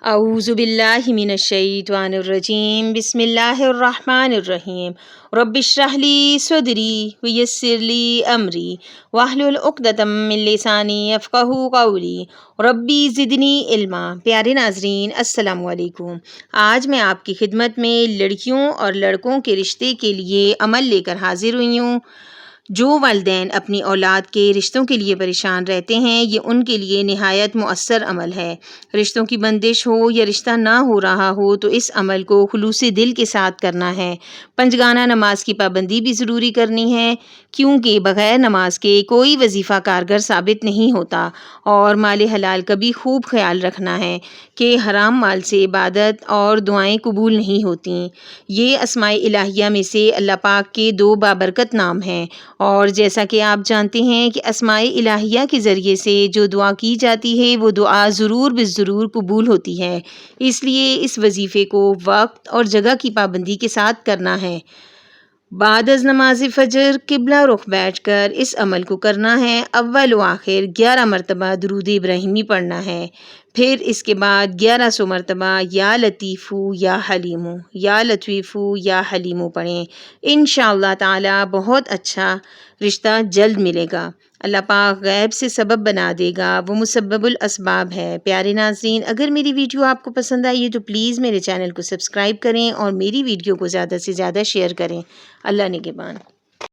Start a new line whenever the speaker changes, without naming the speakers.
اعوذ باللہ من الشیطان الرجیم بسم اللہ الرحمن الرحیم رب اشرح لی صدری ویسر لی امری واحلل عقدۃ من لسانی یفقہوا قولی ربی زدنی علما۔ پیارے ناظرین السلام علیکم۔ آج میں آپ کی خدمت میں لڑکیوں اور لڑکوں کے رشتے کے لیے عمل لے کر حاضر ہوئی ہوں۔ جو والدین اپنی اولاد کے رشتوں کے لیے پریشان رہتے ہیں، یہ ان کے لیے نہایت مؤثر عمل ہے۔ رشتوں کی بندش ہو یا رشتہ نہ ہو رہا ہو تو اس عمل کو خلوص دل کے ساتھ کرنا ہے۔ پنجگانہ نماز کی پابندی بھی ضروری کرنی ہے، کیونکہ بغیر نماز کے کوئی وظیفہ کارگر ثابت نہیں ہوتا، اور مال حلال کا بھی خوب خیال رکھنا ہے کہ حرام مال سے عبادت اور دعائیں قبول نہیں ہوتیں۔ یہ اسماء الہیہ میں سے اللہ پاک کے دو بابرکت نام ہیں، اور جیسا کہ آپ جانتے ہیں کہ اسماء الہیہ کے ذریعے سے جو دعا کی جاتی ہے وہ دعا ضرور بالضرور قبول ہوتی ہے۔ اس لیے اس وظیفے کو وقت اور جگہ کی پابندی کے ساتھ کرنا ہے۔ بعد از نماز فجر قبلہ رخ بیٹھ کر اس عمل کو کرنا ہے۔ اول و آخر 11 مرتبہ درود ابراہیمی پڑھنا ہے، پھر اس کے بعد 1100 مرتبہ یا لطیفو یا حلیمو، یا لطیفو یا حلیمو پڑھیں۔ انشاءاللہ تعالی بہت اچھا رشتہ جلد ملے گا۔ اللہ پاک غیب سے سبب بنا دے گا، وہ مسبب الاسباب ہے۔ پیارے ناظرین، اگر میری ویڈیو آپ کو پسند آئی ہے تو پلیز میرے چینل کو سبسکرائب کریں اور میری ویڈیو کو زیادہ سے زیادہ شیئر کریں۔ اللہ نگہبان۔